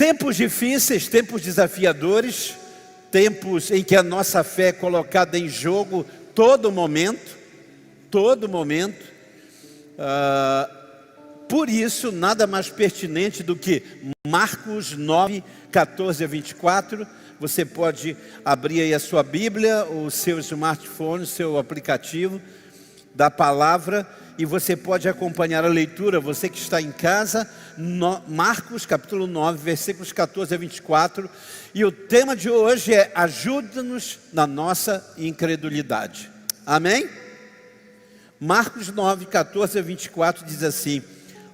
Tempos difíceis, tempos desafiadores, tempos em que a nossa fé é colocada em jogo todo momento, todo momento. Por isso, nada mais pertinente do que Marcos 9, 14 a 24. Você pode abrir aí a sua Bíblia, o seu smartphone, o seu aplicativo da palavra, e você pode acompanhar a leitura, você que está em casa, Marcos capítulo 9, versículos 14 a 24. E o tema de hoje é: ajuda-nos na nossa incredulidade. Amém? Marcos 9, 14 a 24 diz assim: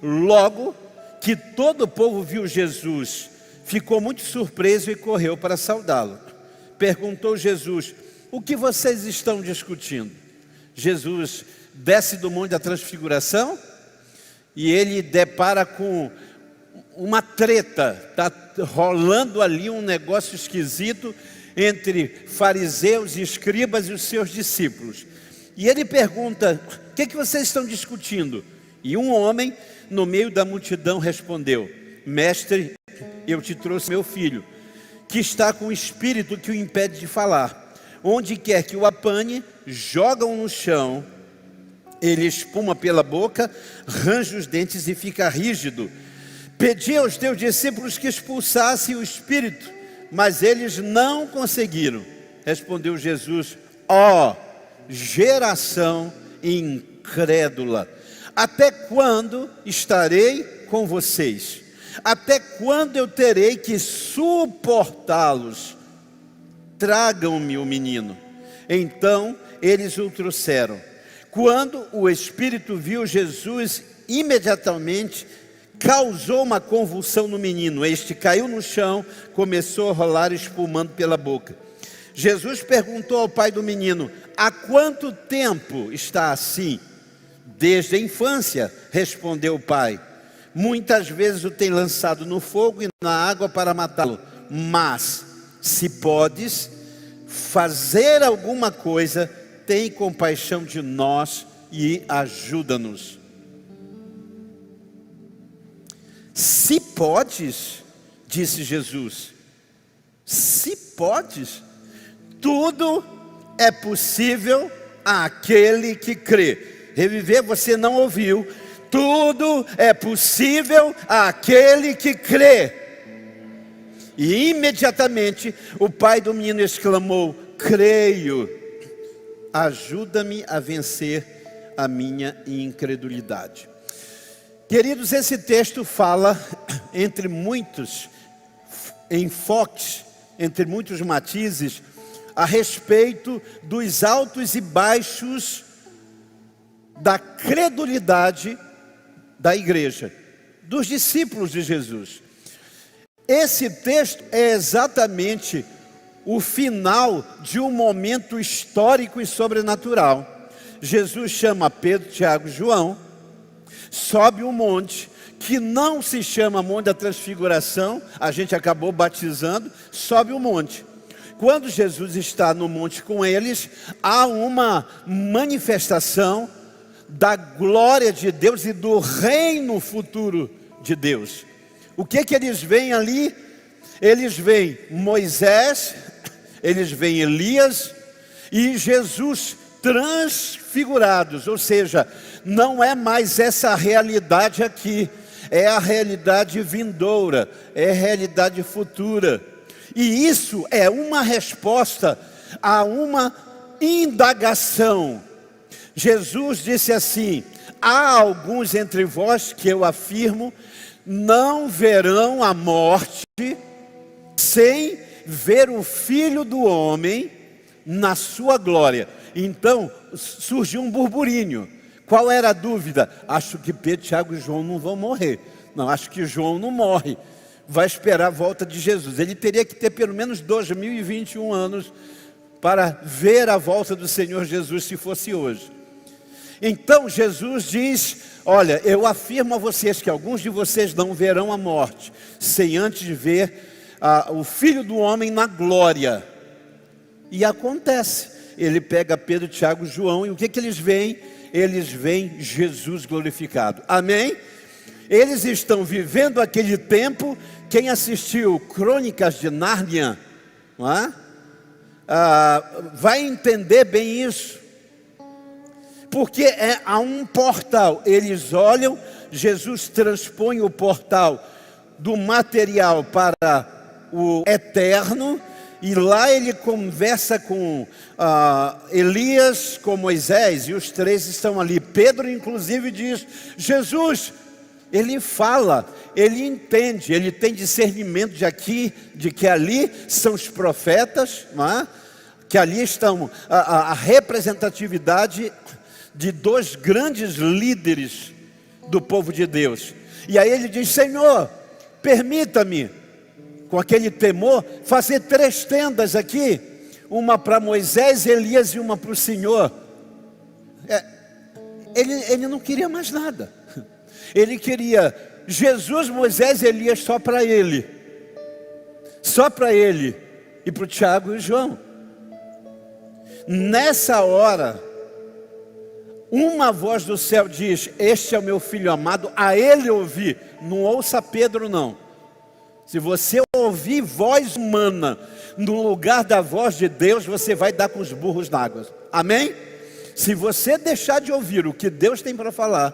logo que todo o povo viu Jesus, ficou muito surpreso e correu para saudá-lo. Perguntou Jesus: o que vocês estão discutindo? Jesus desce do monte da transfiguração e ele depara com uma treta. Está rolando ali um negócio esquisito entre fariseus e escribas e os seus discípulos. E ele pergunta: o que vocês estão discutindo? E um homem no meio da multidão respondeu: mestre, eu te trouxe meu filho, que está com o espírito que o impede de falar. Onde quer que o apanhe, jogam no chão, ele espuma pela boca, range os dentes e fica rígido. Pedi aos teus discípulos que expulsassem o espírito, mas eles não conseguiram. Respondeu Jesus: ó geração incrédula, até quando estarei com vocês? Até quando eu terei que suportá-los? Tragam-me o menino. Então eles o trouxeram. Quando o espírito viu Jesus, imediatamente causou uma convulsão no menino. Este caiu no chão, começou a rolar, espumando pela boca. Jesus perguntou ao pai do menino: há quanto tempo está assim? Desde a infância, respondeu o pai. Muitas vezes o tem lançado no fogo e na água para matá-lo. Mas, se podes fazer alguma coisa, tem compaixão de nós e ajuda-nos. Se podes, disse Jesus, se podes, tudo é possível àquele que crê. Reviver, você não ouviu. Tudo é possível àquele que crê. E imediatamente o pai do menino exclamou: creio, ajuda-me a vencer a minha incredulidade. Queridos, esse texto fala, entre muitos enfoques, entre muitos matizes, a respeito dos altos e baixos da credulidade da igreja, dos discípulos de Jesus. Esse texto é exatamente o final de um momento histórico e sobrenatural. Jesus chama Pedro, Tiago e João, sobe um monte que não se chama Monte da Transfiguração, a gente acabou batizando, sobe um monte. Quando Jesus está no monte com eles, há uma manifestação da glória de Deus e do reino futuro de Deus. O que eles veem ali? Eles veem Moisés, eles veem Elias e Jesus transfigurados, ou seja, não é mais essa realidade aqui, é a realidade vindoura, é a realidade futura. E isso é uma resposta a uma indagação. Jesus disse assim: há alguns entre vós que eu afirmo, não verão a morte sem ver o Filho do Homem na sua glória. Então surgiu um burburinho. Qual era a dúvida? Acho que Pedro, Tiago e João não vão morrer. Não, acho que João não morre. Vai esperar a volta de Jesus. Ele teria que ter pelo menos 2021 anos para ver a volta do Senhor Jesus, se fosse hoje. Então Jesus diz: olha, eu afirmo a vocês que alguns de vocês não verão a morte sem antes ver o Filho do Homem na glória. E acontece. Ele pega Pedro, Tiago e João, e o que eles veem? Eles veem Jesus glorificado. Amém? Eles estão vivendo aquele tempo. Quem assistiu Crônicas de Nárnia, não é? Vai entender bem isso. Porque há um portal. Eles olham, Jesus transpõe o portal do material para o eterno. E lá ele conversa com Elias, com Moisés, e os três estão ali. Pedro inclusive diz: Jesus, ele fala, ele entende, ele tem discernimento de que ali são os profetas, não é? Que ali estão a representatividade de dois grandes líderes do povo de Deus. E aí ele diz: Senhor, permita-me, com aquele temor, fazer 3 tendas aqui, uma para Moisés, Elias e uma para o Senhor. Ele não queria mais nada. Ele queria Jesus, Moisés e Elias só para ele. Só para ele e para o Tiago e o João. Nessa hora, uma voz do céu diz: este é o meu filho amado, a ele ouvi. Não ouça Pedro não. Se você ouvir voz humana no lugar da voz de Deus, você vai dar com os burros na água. Amém? Se você deixar de ouvir o que Deus tem para falar,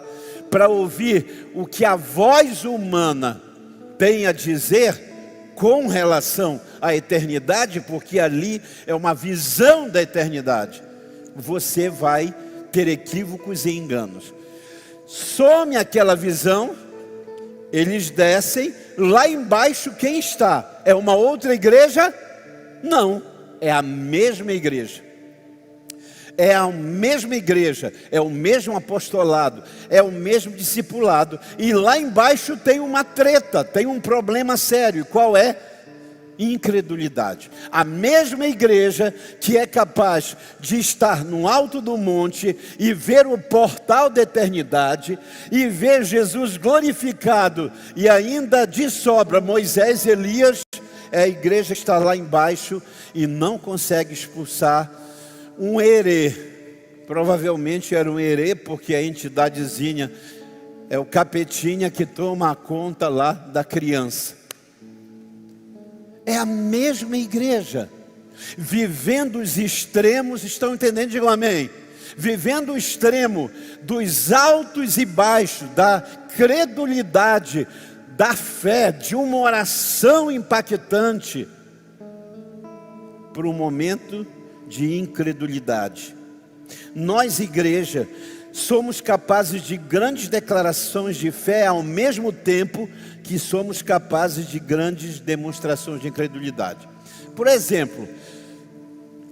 para ouvir o que a voz humana tem a dizer com relação à eternidade, porque ali é uma visão da eternidade, você vai ter equívocos e enganos. Some aquela visão, eles descem, lá embaixo quem está? É uma outra igreja? Não, é a mesma igreja. É a mesma igreja, é o mesmo apostolado, é o mesmo discipulado. E lá embaixo tem uma treta, tem um problema sério. Qual é? Incredulidade. A mesma igreja que é capaz de estar no alto do monte e ver o portal da eternidade e ver Jesus glorificado e ainda de sobra Moisés e Elias, é a igreja que está lá embaixo e não consegue expulsar um herê. Provavelmente era um herê, porque a entidadezinha é o capetinha que toma a conta lá da criança. É a mesma igreja, vivendo os extremos. Estão entendendo? Digam amém. Vivendo o extremo dos altos e baixos, da credulidade, da fé, de uma oração impactante, por um momento de incredulidade. Nós, igreja, somos capazes de grandes declarações de fé, ao mesmo tempo que somos capazes de grandes demonstrações de incredulidade. Por exemplo,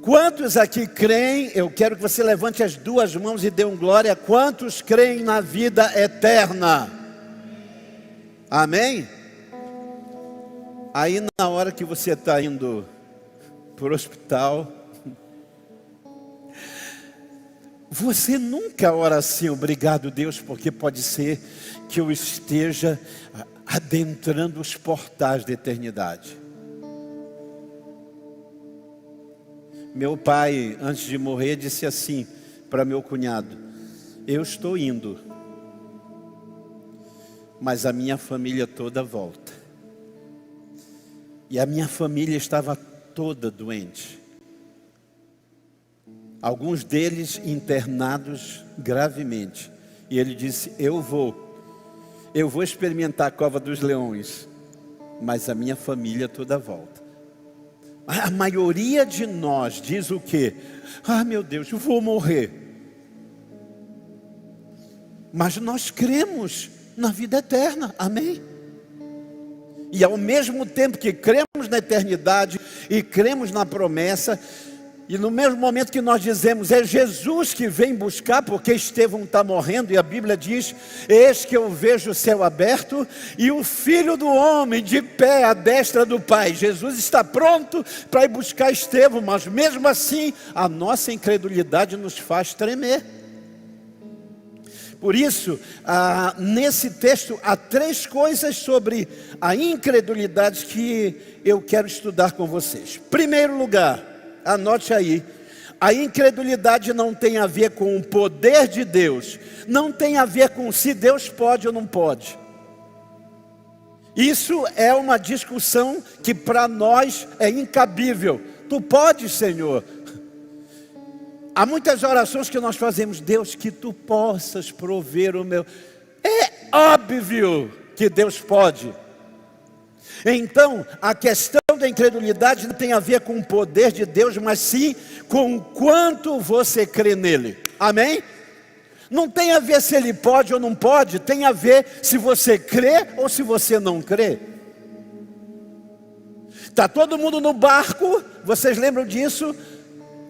quantos aqui creem? Eu quero que você levante as 2 mãos e dê um glória. Quantos creem na vida eterna? Amém? Aí na hora que você está indo para o hospital, você nunca ora assim: obrigado Deus, porque pode ser que eu esteja adentrando os portais da eternidade. Meu pai, antes de morrer, disse assim para meu cunhado: eu estou indo, mas a minha família toda volta. E a minha família estava toda doente. Alguns deles internados gravemente. E ele disse: eu vou experimentar a cova dos leões, mas a minha família toda volta. A maioria de nós diz o quê? Ah, meu Deus, eu vou morrer. Mas nós cremos na vida eterna, amém? E ao mesmo tempo que cremos na eternidade e cremos na promessa, e no mesmo momento que nós dizemos: é Jesus que vem buscar, porque Estevão está morrendo, e a Bíblia diz: eis que eu vejo o céu aberto e o Filho do Homem de pé à destra do Pai. Jesus está pronto para ir buscar Estevão, mas mesmo assim a nossa incredulidade nos faz tremer. Por isso, nesse texto há 3 coisas sobre a incredulidade que eu quero estudar com vocês. Primeiro lugar, anote aí: a incredulidade não tem a ver com o poder de Deus, não tem a ver com se Deus pode ou não pode. Isso é uma discussão que para nós é incabível. Tu podes, Senhor. Há muitas orações que nós fazemos: Deus, que tu possas prover o meu. É óbvio que Deus pode. Então, a questão da incredulidade não tem a ver com o poder de Deus, mas sim com o quanto você crê nele. Amém? Não tem a ver se ele pode ou não pode, tem a ver se você crê ou se você não crê. Está todo mundo no barco, vocês lembram disso?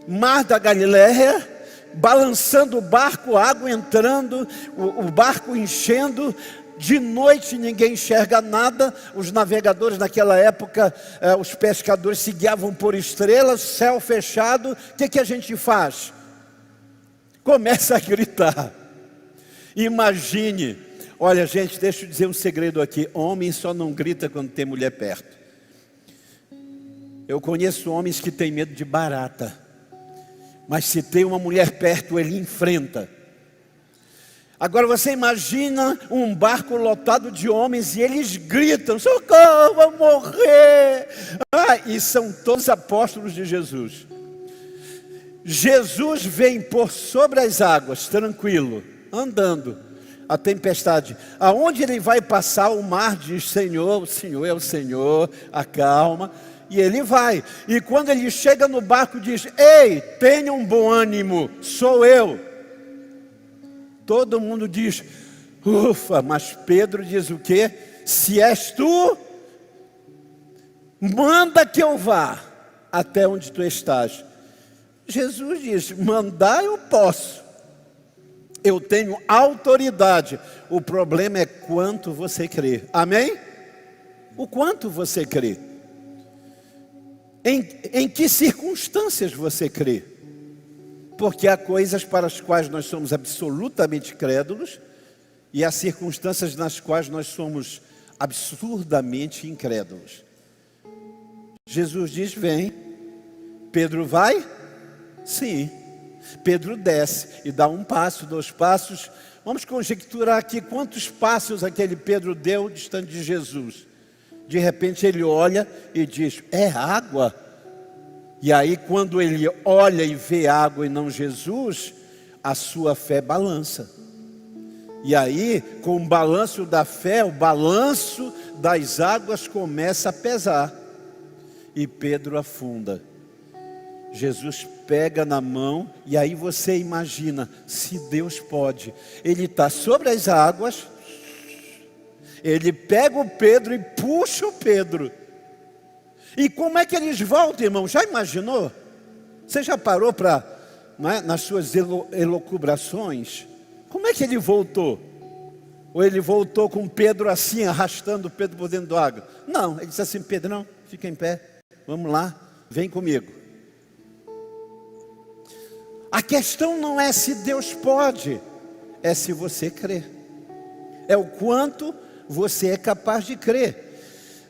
Mar da Galileia, balançando o barco, água entrando, o barco enchendo. De noite ninguém enxerga nada. Os navegadores naquela época, os pescadores se guiavam por estrelas, céu fechado. O que a gente faz? Começa a gritar. Imagine. Olha, gente, deixa eu dizer um segredo aqui: homem só não grita quando tem mulher perto. Eu conheço homens que têm medo de barata, mas se tem uma mulher perto, ele enfrenta. Agora você imagina um barco lotado de homens e eles gritam: socorro, vou morrer. E são todos apóstolos de Jesus. Jesus vem por sobre as águas, tranquilo, andando. A tempestade, aonde ele vai passar, o mar diz: Senhor, o Senhor é o Senhor, acalma. E ele vai, e quando ele chega no barco diz: ei, tenha um bom ânimo, sou eu. Todo mundo diz: ufa, mas Pedro diz o quê? Se és tu, manda que eu vá até onde tu estás. Jesus diz: mandar eu posso, eu tenho autoridade. O problema é quanto você crê. Amém? O quanto você crê. Em que circunstâncias você crê? Porque há coisas para as quais nós somos absolutamente crédulos e há circunstâncias nas quais nós somos absurdamente incrédulos. Jesus diz: vem. Pedro vai? Sim. Pedro desce e dá um passo, 2 passos. Vamos conjecturar aqui quantos passos aquele Pedro deu distante de Jesus. De repente ele olha e diz: é água. E aí quando ele olha e vê água e não Jesus, a sua fé balança. E aí, com o balanço da fé, o balanço das águas começa a pesar. E Pedro afunda. Jesus pega na mão, e aí você imagina, se Deus pode, ele está sobre as águas, ele pega o Pedro e puxa o Pedro. E como é que eles voltam, irmão? Já imaginou? Você já parou para, nas suas elucubrações, como é que ele voltou? Ou ele voltou com Pedro assim, arrastando Pedro por dentro da água? Não, ele disse assim: Pedrão, fica em pé, vamos lá, vem comigo. A questão não é se Deus pode, é se você crê. É o quanto você é capaz de crer.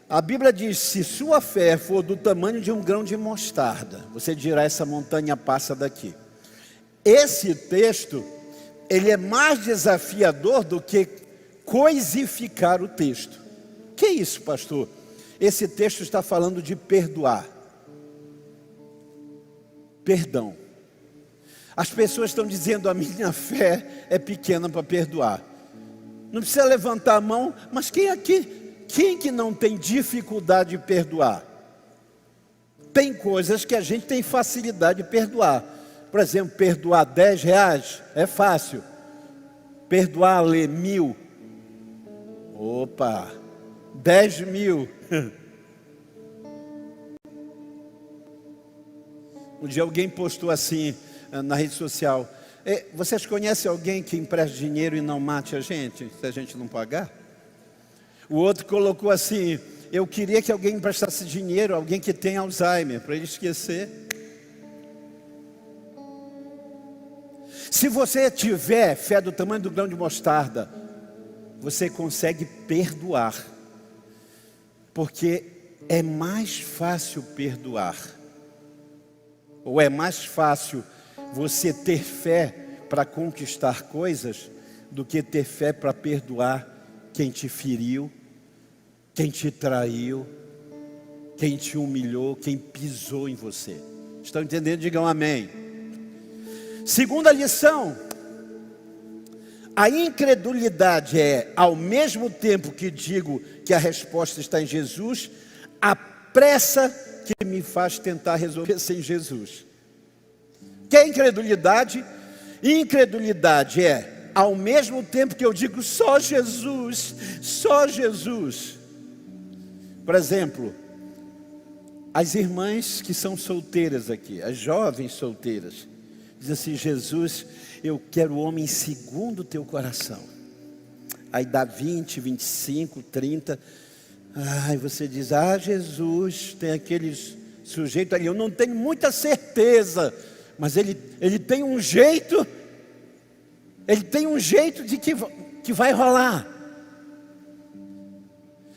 A Bíblia diz: se sua fé for do tamanho de um grão de mostarda, você dirá: essa montanha passa daqui. Esse texto, ele é mais desafiador do que coisificar o texto. Que isso, pastor? Esse texto está falando de perdoar. Perdão. As pessoas estão dizendo: a minha fé é pequena para perdoar. Não precisa levantar a mão, mas quem aqui, quem que não tem dificuldade de perdoar? Tem coisas que a gente tem facilidade de perdoar. Por exemplo, perdoar R$10 é fácil. Perdoar ler 1.000, opa, 10.000. Um dia alguém postou assim na rede social: vocês conhecem alguém que empresta dinheiro e não mate a gente, se a gente não pagar? O outro colocou assim: eu queria que alguém emprestasse dinheiro, alguém que tem Alzheimer, para ele esquecer. Se você tiver fé do tamanho do grão de mostarda, você consegue perdoar. Porque é mais fácil perdoar. Ou é mais fácil você ter fé para conquistar coisas do que ter fé para perdoar quem te feriu, quem te traiu, quem te humilhou, quem pisou em você. Estão entendendo? Digam amém. Segunda lição: a incredulidade é, ao mesmo tempo que digo que a resposta está em Jesus, a pressa que me faz tentar resolver sem Jesus. Que é incredulidade? Incredulidade é, ao mesmo tempo que eu digo só Jesus, só Jesus. Por exemplo, as irmãs que são solteiras aqui, as jovens solteiras, dizem assim: Jesus, eu quero o homem segundo o teu coração. Aí dá 20, 25, 30. Aí você diz: ah, Jesus, tem aquele sujeito ali, eu não tenho muita certeza, mas ele tem um jeito, de que vai rolar.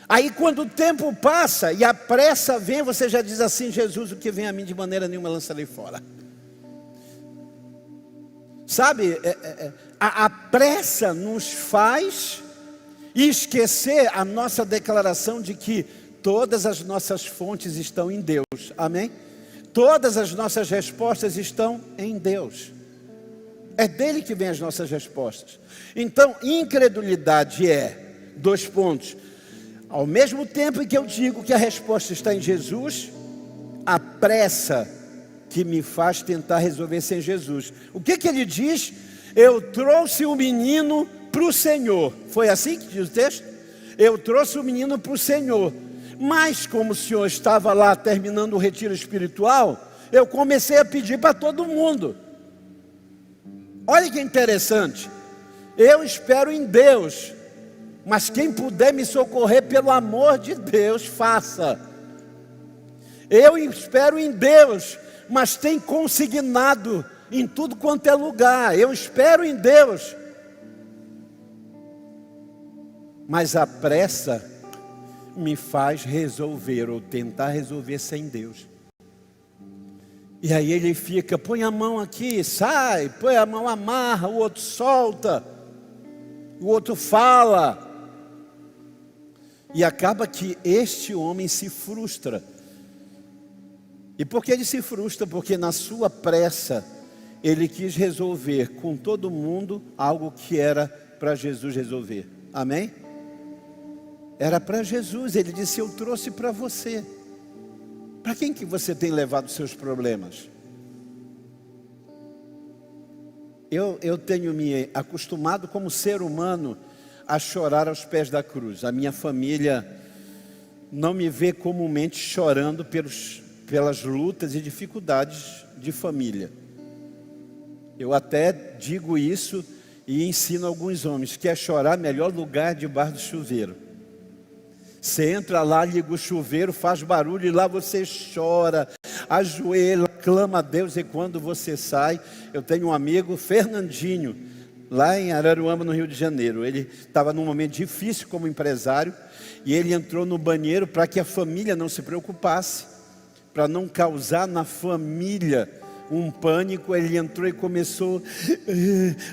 Aí quando o tempo passa e a pressa vem, você já diz assim: Jesus, o que vem a mim de maneira nenhuma lançarei fora. Sabe, a pressa nos faz esquecer a nossa declaração de que todas as nossas fontes estão em Deus, amém? Todas as nossas respostas estão em Deus. É dele que vem as nossas respostas. Então, incredulidade é, 2 pontos, ao mesmo tempo em que eu digo que a resposta está em Jesus, a pressa que me faz tentar resolver sem Jesus. O que ele diz? Eu trouxe o menino para o Senhor. Foi assim que diz o texto? Eu trouxe o menino para o Senhor. Mas como o Senhor estava lá terminando o retiro espiritual, eu comecei a pedir para todo mundo. Olha que interessante. Eu espero em Deus, mas quem puder me socorrer, pelo amor de Deus, faça. Eu espero em Deus, mas tem consignado em tudo quanto é lugar. Eu espero em Deus, mas a pressa me faz resolver ou tentar resolver sem Deus. E aí ele fica: põe a mão aqui, sai, põe a mão, amarra, o outro solta, o outro fala. E acaba que este homem se frustra. E por que ele se frustra? Porque na sua pressa, ele quis resolver com todo mundo algo que era para Jesus resolver. Amém? Era para Jesus. Ele disse: eu trouxe para você. Para quem que você tem levado seus problemas? Eu tenho me acostumado como ser humano a chorar aos pés da cruz. A minha família não me vê comumente chorando pelas lutas e dificuldades de família. Eu até digo isso e ensino alguns homens: quer chorar, melhor lugar debaixo do chuveiro. Você entra lá, liga o chuveiro, faz barulho e lá você chora, ajoelha, clama a Deus. E quando você sai, eu tenho um amigo, Fernandinho, lá em Araruama, no Rio de Janeiro. Ele estava num momento difícil como empresário e ele entrou no banheiro para que a família não se preocupasse, para não causar na família um pânico. Ele entrou e começou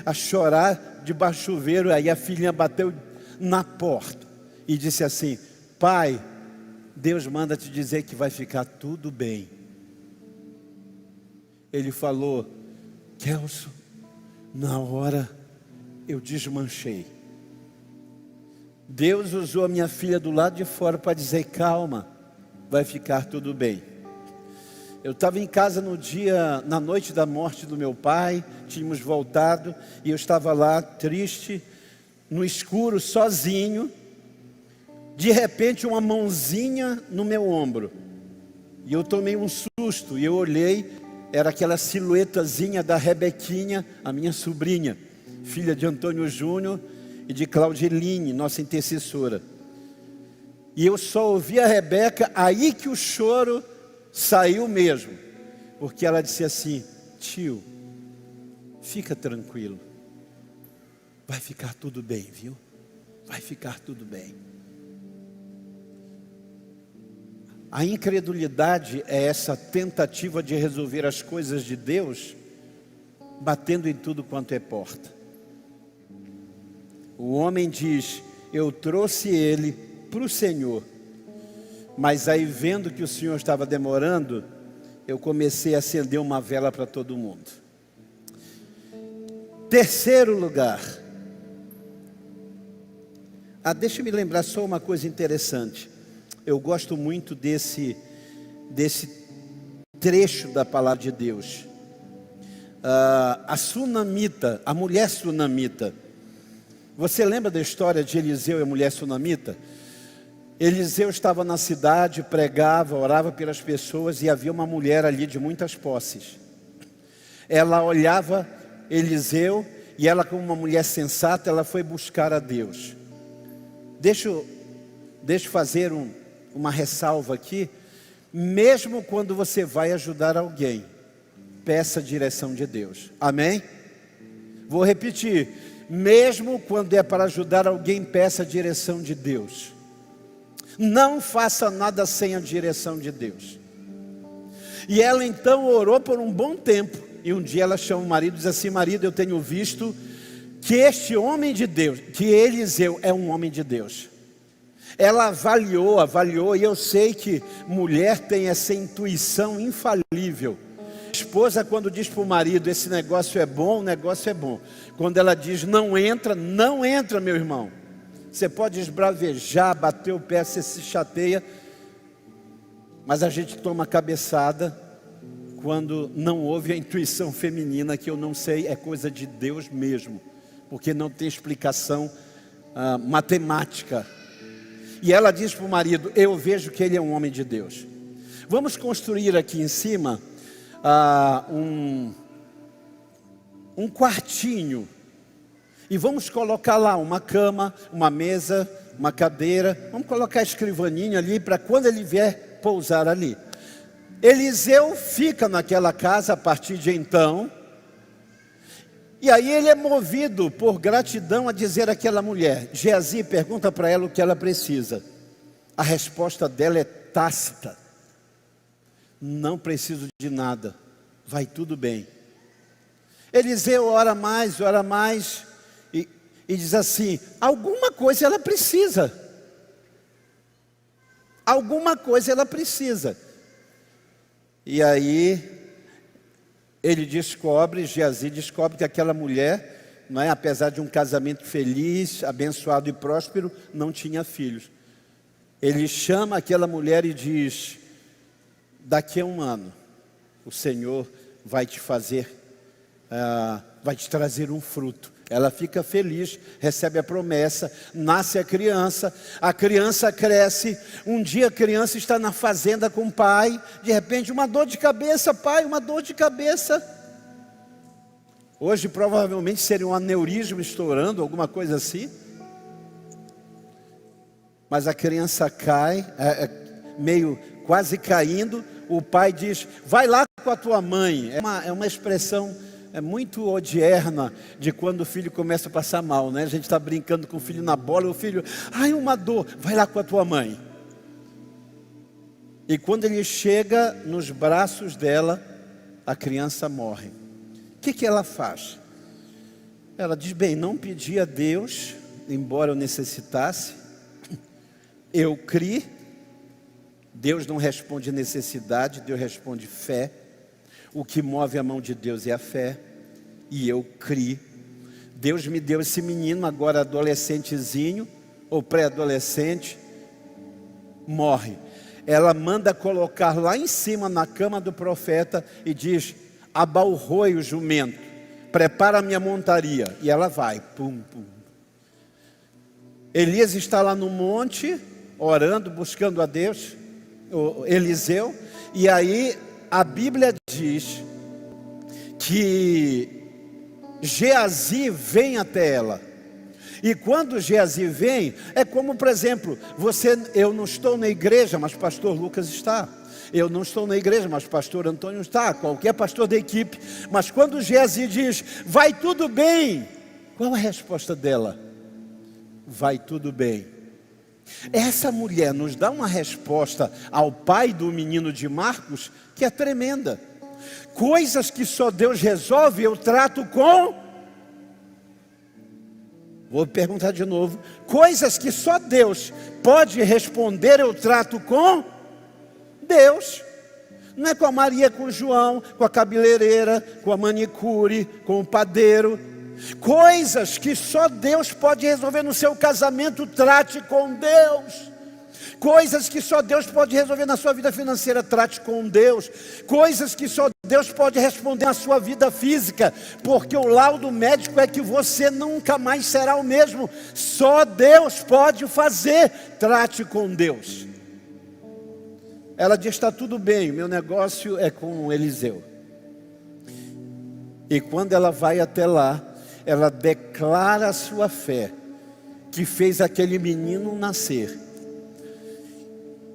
a chorar debaixo do chuveiro. Aí a filhinha bateu na porta e disse assim: pai, Deus manda te dizer que vai ficar tudo bem. Ele falou: Kelson, na hora eu desmanchei. Deus usou a minha filha do lado de fora para dizer: calma, vai ficar tudo bem. Eu estava em casa na noite da morte do meu pai, tínhamos voltado, e eu estava lá triste, no escuro, sozinho. De repente uma mãozinha no meu ombro, e eu tomei um susto, e eu olhei, era aquela silhuetazinha da Rebequinha, a minha sobrinha, filha de Antônio Júnior e de Claudiline, nossa intercessora. E eu só ouvi a Rebeca, aí que o choro saiu mesmo, porque ela disse assim: tio, fica tranquilo, vai ficar tudo bem, viu? Vai ficar tudo bem. A incredulidade é essa tentativa de resolver as coisas de Deus batendo em tudo quanto é porta. O homem diz: eu trouxe ele para o Senhor. Mas aí, vendo que o Senhor estava demorando, eu comecei a acender uma vela para todo mundo. Terceiro lugar. Deixa eu me lembrar só uma coisa interessante. Eu gosto muito desse trecho da palavra de Deus. A sunamita, a mulher sunamita. Você lembra da história de Eliseu e a mulher sunamita? Eliseu estava na cidade, pregava, orava pelas pessoas, e havia uma mulher ali de muitas posses. Ela olhava Eliseu, e ela, como uma mulher sensata, ela foi buscar a Deus. Deixa eu fazer uma ressalva aqui. Mesmo quando você vai ajudar alguém, peça a direção de Deus. Amém? Vou repetir. Mesmo quando é para ajudar alguém, peça a direção de Deus. Não faça nada sem a direção de Deus. E ela então orou por um bom tempo. E um dia ela chama o marido e diz assim: marido, eu tenho visto que este homem de Deus, que Eliseu é um homem de Deus. Ela avaliou, e eu sei que mulher tem essa intuição infalível. Esposa, quando diz para o marido, esse negócio é bom, o negócio é bom. Quando ela diz, não entra, meu irmão. Você pode esbravejar, bater o pé, você se chateia, mas a gente toma cabeçada quando não ouve a intuição feminina, que eu não sei, é coisa de Deus mesmo, porque não tem explicação matemática. E ela diz para o marido, eu vejo que ele é um homem de Deus. Vamos construir aqui em cima um quartinho, e vamos colocar lá uma cama, uma mesa, uma cadeira. Vamos colocar a escrivaninha ali, para quando ele vier pousar ali. Eliseu fica naquela casa a partir de então. E aí ele é movido por gratidão a dizer àquela mulher, Geazi, pergunta para ela o que ela precisa. A resposta dela é tácita. Não preciso de nada, vai tudo bem. Eliseu ora mais e diz assim, alguma coisa ela precisa. Alguma coisa ela precisa. E aí Geazi descobre que aquela mulher, não é, apesar de um casamento feliz, abençoado e próspero, não tinha filhos. Ele chama aquela mulher e diz, daqui a um ano, o Senhor vai te trazer um fruto. Ela fica feliz, recebe a promessa, nasce a criança cresce. Um dia a criança está na fazenda com o pai, de repente uma dor de cabeça, pai, uma dor de cabeça. Hoje provavelmente seria um aneurisma estourando, alguma coisa assim. Mas a criança cai, meio quase caindo. O pai diz, vai lá com a tua mãe. É uma expressão muito odierna de quando o filho começa a passar mal, né? A gente está brincando com o filho na bola, o filho, ai, uma dor, vai lá com a tua mãe. E quando ele chega nos braços dela, a criança morre. O que ela faz? Ela diz, bem, não pedi a Deus, embora eu necessitasse, eu criei. Deus não responde necessidade, Deus responde fé. O que move a mão de Deus é a fé. E eu criei. Deus me deu esse menino, agora adolescentezinho, ou pré-adolescente, morre. Ela manda colocar lá em cima na cama do profeta e diz, abalroe o jumento, prepara a minha montaria. E ela vai, pum, pum. Elias está lá no monte, orando, buscando a Deus, Eliseu, e aí a Bíblia diz que Geazi vem até ela. E quando Geazi vem, é como, por exemplo, eu não estou na igreja, mas pastor Lucas está. Eu não estou na igreja, mas pastor Antônio está. Qualquer pastor da equipe. Mas quando Geazi diz, vai tudo bem, qual a resposta dela? Vai tudo bem. Essa mulher nos dá uma resposta ao pai do menino de Marcos que é tremenda. Coisas que só Deus resolve, eu trato com Vou perguntar de novo. Coisas que só Deus pode responder, eu trato com Deus. Não é com a Maria, com o João, com a cabeleireira, com a manicure, com o padeiro. Coisas que só Deus pode resolver no seu casamento, trate com Deus. Coisas que só Deus pode resolver na sua vida financeira, trate com Deus. Coisas que só Deus pode responder na sua vida física, porque o laudo médico é que você nunca mais será o mesmo. Só Deus pode fazer, trate com Deus. Ela diz, está tudo bem, meu negócio é com Eliseu. E quando ela vai até lá, ela declara a sua fé, que fez aquele menino nascer.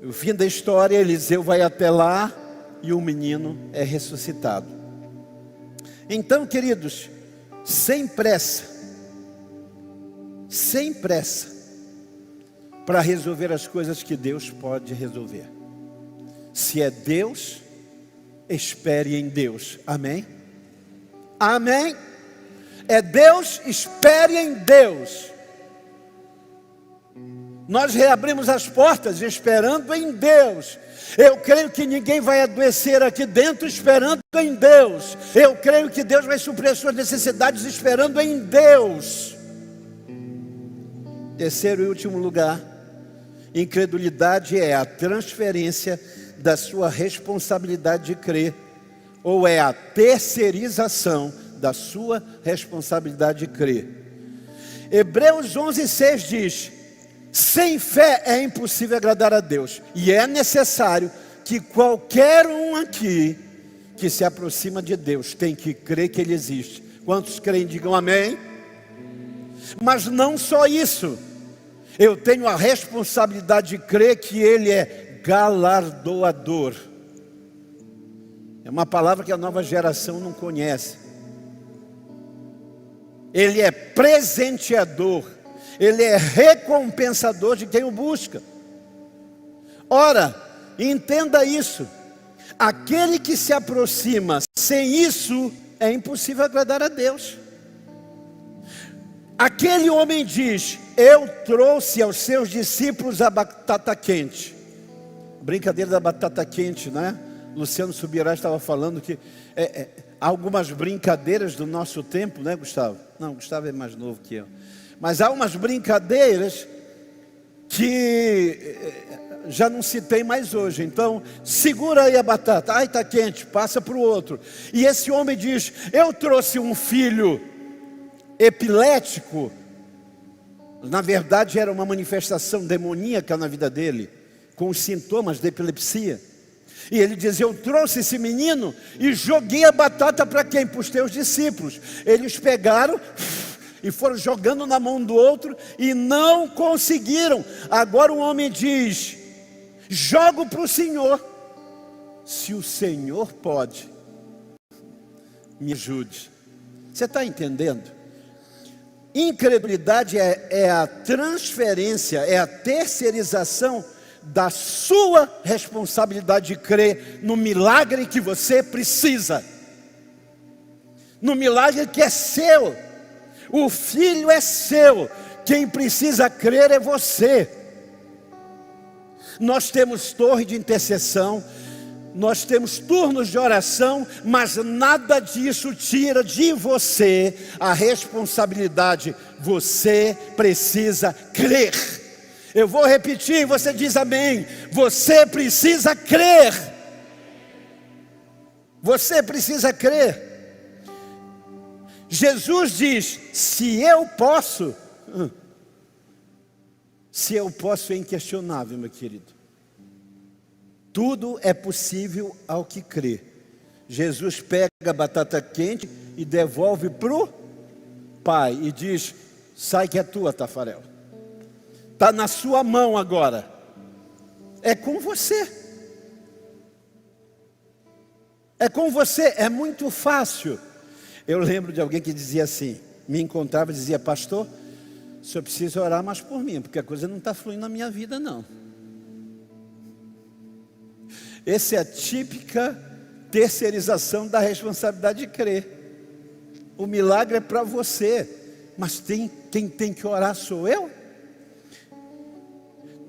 O fim da história, Eliseu vai até lá e o menino é ressuscitado. Então, queridos, sem pressa, para resolver as coisas que Deus pode resolver. Se é Deus, espere em Deus. Amém? Amém? É Deus, espere em Deus. Nós reabrimos as portas esperando em Deus. Eu creio que ninguém vai adoecer aqui dentro esperando em Deus. Eu creio que Deus vai suprir as suas necessidades esperando em Deus. Terceiro e último lugar, incredulidade é a transferência da sua responsabilidade de crer, ou é a terceirização da sua responsabilidade de crer. Hebreus 11:6 diz: sem fé é impossível agradar a Deus, e é necessário que qualquer um aqui que se aproxima de Deus tem que crer que Ele existe. Quantos creem, digam amém. Mas não só isso, eu tenho a responsabilidade de crer que Ele é galardoador. É uma palavra que a nova geração não conhece. Ele é presenteador, Ele é recompensador de quem o busca. Ora, entenda isso, aquele que se aproxima sem isso, é impossível agradar a Deus. Aquele homem diz: eu trouxe aos seus discípulos a batata quente. Brincadeira da batata quente, né? Luciano Subirá estava falando que há algumas brincadeiras do nosso tempo, né, Gustavo? Não, Gustavo é mais novo que eu. Mas há umas brincadeiras que já não se tem mais hoje. Então, segura aí a batata. Ai, está quente, passa para o outro. E esse homem diz: eu trouxe um filho epilético. Na verdade era uma manifestação demoníaca na vida dele, com os sintomas de epilepsia. E ele diz: eu trouxe esse menino e joguei a batata para quem? Para os teus discípulos. Eles pegaram e foram jogando na mão do outro e não conseguiram. Agora o homem diz: jogo para o Senhor. Se o Senhor pode, me ajude. Você está entendendo? Incredulidade é a transferência, é a terceirização da sua responsabilidade de crer no milagre que você precisa, no milagre que é seu. O filho é seu, quem precisa crer é você. Nós temos torre de intercessão, nós temos turnos de oração, mas nada disso tira de você a responsabilidade. Você precisa crer. Eu vou repetir, você diz amém. Você precisa crer. Você precisa crer. Jesus diz: se eu posso é inquestionável, meu querido. Tudo é possível ao que crê. Jesus pega a batata quente e devolve para o Pai e diz: sai que é tua, Tafarel. Está na sua mão agora. É com você. É com você, é muito fácil. Eu lembro de alguém que dizia assim, me encontrava e dizia: pastor, o senhor precisa orar mais por mim, porque a coisa não está fluindo na minha vida não. Essa é a típica terceirização da responsabilidade de crer. O milagre é para você, mas quem tem que orar sou eu?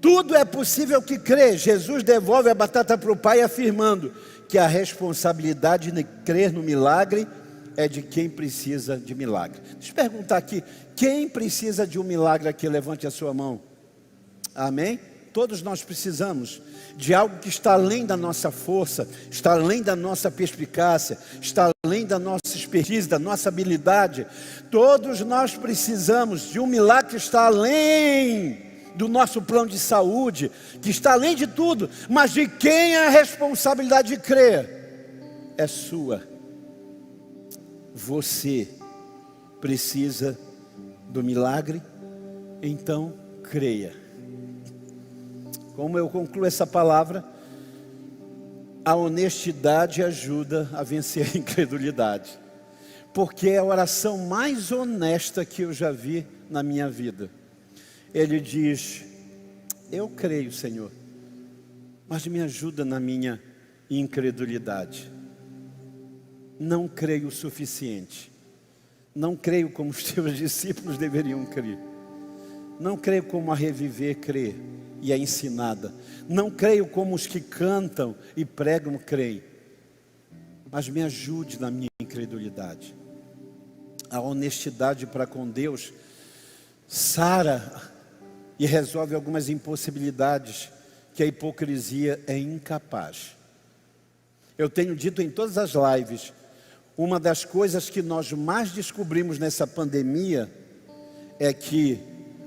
Tudo é possível que crê. Jesus devolve a batata para o Pai, afirmando que a responsabilidade de crer no milagre é de quem precisa de milagre. Deixa eu perguntar aqui, quem precisa de um milagre aqui? Levante a sua mão. Amém? Todos nós precisamos de algo que está além da nossa força, está além da nossa perspicácia, está além da nossa expertise, da nossa habilidade. Todos nós precisamos de um milagre que está além do nosso plano de saúde, que está além de tudo, mas de quem é a responsabilidade de crer? É sua. Você precisa do milagre, então creia. Como eu concluo essa palavra? A honestidade ajuda a vencer a incredulidade, porque é a oração mais honesta que eu já vi na minha vida. Ele diz: eu creio, Senhor, mas me ajuda na minha incredulidade. Não creio o suficiente. Não creio como os teus discípulos deveriam crer. Não creio como a Reviver crê e é ensinada. Não creio como os que cantam e pregam creem. Mas me ajude na minha incredulidade. A honestidade para com Deus sara e resolve algumas impossibilidades que a hipocrisia é incapaz. Eu tenho dito em todas as lives, uma das coisas que nós mais descobrimos nessa pandemia é que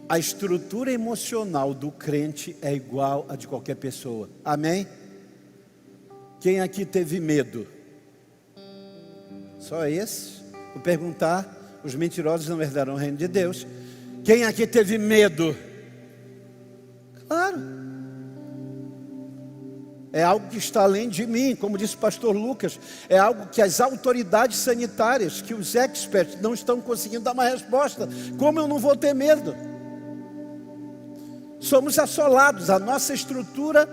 a estrutura emocional do crente é igual a de qualquer pessoa. Amém? Quem aqui teve medo? Só esse? Vou perguntar, os mentirosos não herdarão o reino de Deus. Quem aqui teve medo? Claro. É algo que está além de mim, como disse o pastor Lucas. É algo que as autoridades sanitárias, que os experts não estão conseguindo dar uma resposta. Como eu não vou ter medo? Somos assolados, a nossa estrutura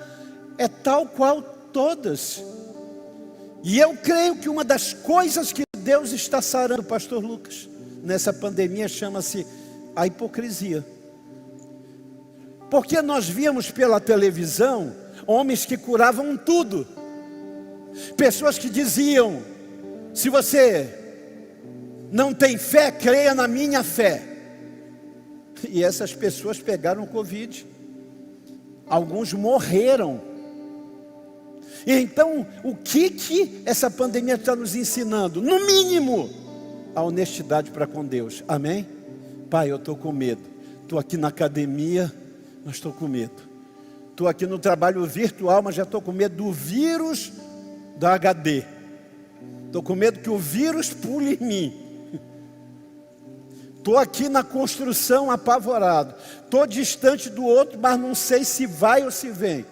é tal qual todas. E eu creio que uma das coisas que Deus está sarando, pastor Lucas, nessa pandemia chama-se a hipocrisia. Porque nós víamos pela televisão homens que curavam tudo, pessoas que diziam: se você não tem fé, creia na minha fé. E essas pessoas pegaram o Covid, alguns morreram. E então, o que essa pandemia está nos ensinando? No mínimo, a honestidade para com Deus. Amém? Pai, eu estou com medo. Estou aqui na academia, mas estou com medo. Estou aqui no trabalho virtual, mas já estou com medo do vírus da HD. Estou com medo que o vírus pule em mim. Estou aqui na construção apavorado. Estou distante do outro, mas não sei se vai ou se vem.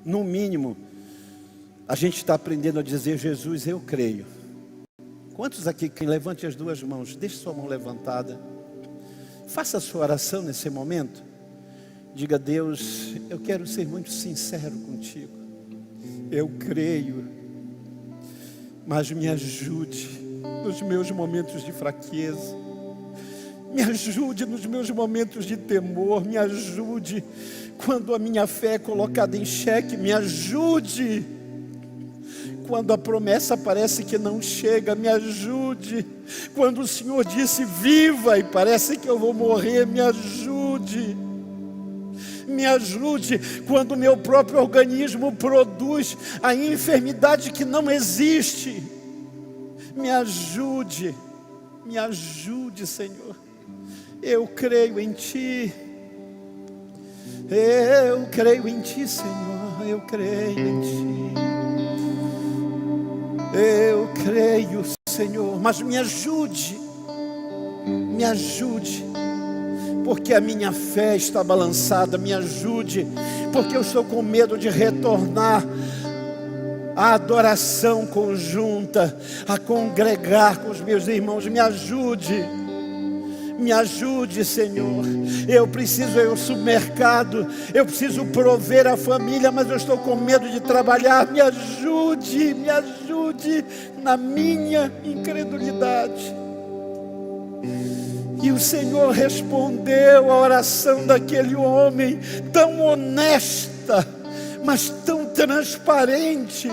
No mínimo, a gente está aprendendo a dizer: Jesus, eu creio. Quantos aqui que levante as duas mãos? Deixe sua mão levantada. Faça a sua oração nesse momento. Diga: Deus, eu quero ser muito sincero contigo. Eu creio, mas me ajude nos meus momentos de fraqueza. Me ajude nos meus momentos de temor. Me ajude quando a minha fé é colocada em xeque. Me ajude quando a promessa parece que não chega. Me ajude quando o Senhor disse viva e parece que eu vou morrer. Me ajude. Me ajude quando o meu próprio organismo produz a enfermidade que não existe. Me ajude, Senhor. Eu creio em Ti. Eu creio em Ti, Senhor. Eu creio em Ti. Eu creio, Senhor. Mas me ajude. Me ajude. Porque a minha fé está balançada. Me ajude. Porque eu estou com medo de retornar à adoração conjunta, a congregar com os meus irmãos. Me ajude. Me ajude, Senhor. Eu preciso ir ao supermercado, eu preciso prover a família, mas eu estou com medo de trabalhar. Me ajude na minha incredulidade. E o Senhor respondeu à oração daquele homem, tão honesta, mas tão transparente,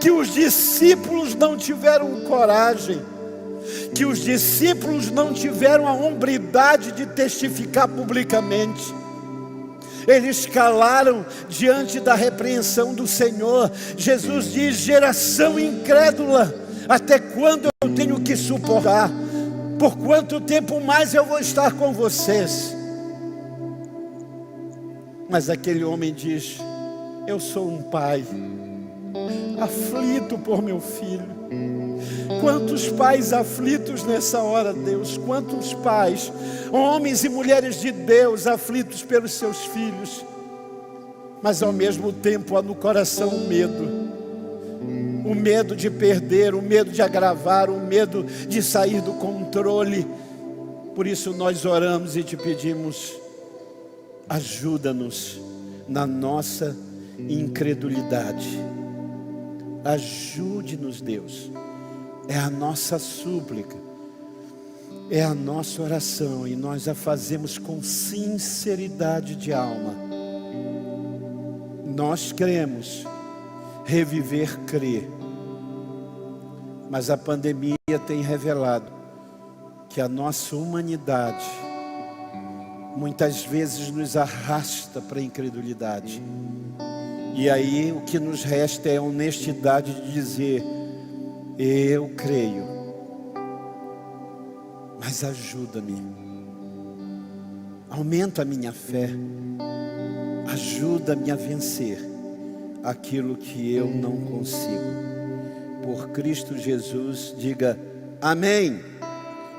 que os discípulos não tiveram coragem, que os discípulos não tiveram a hombridade de testificar publicamente. Eles calaram diante da repreensão do Senhor. Jesus diz: geração incrédula, até quando eu tenho que suportar? Por quanto tempo mais eu vou estar com vocês? Mas aquele homem diz: eu sou um pai aflito por meu filho. Quantos pais aflitos nessa hora, Deus? Quantos pais, homens e mulheres de Deus, aflitos pelos seus filhos, mas ao mesmo tempo há no coração o medo de perder, o medo de agravar, o medo de sair do controle. Por isso nós oramos e te pedimos: ajuda-nos na nossa incredulidade. Ajude-nos, Deus. É a nossa súplica, é a nossa oração, e nós a fazemos com sinceridade de alma. Nós queremos reviver, crer, mas a pandemia tem revelado que a nossa humanidade muitas vezes nos arrasta para a incredulidade. E aí o que nos resta é a honestidade de dizer: eu creio, mas ajuda-me, aumenta a minha fé, ajuda-me a vencer aquilo que eu não consigo. Por Cristo Jesus, diga amém.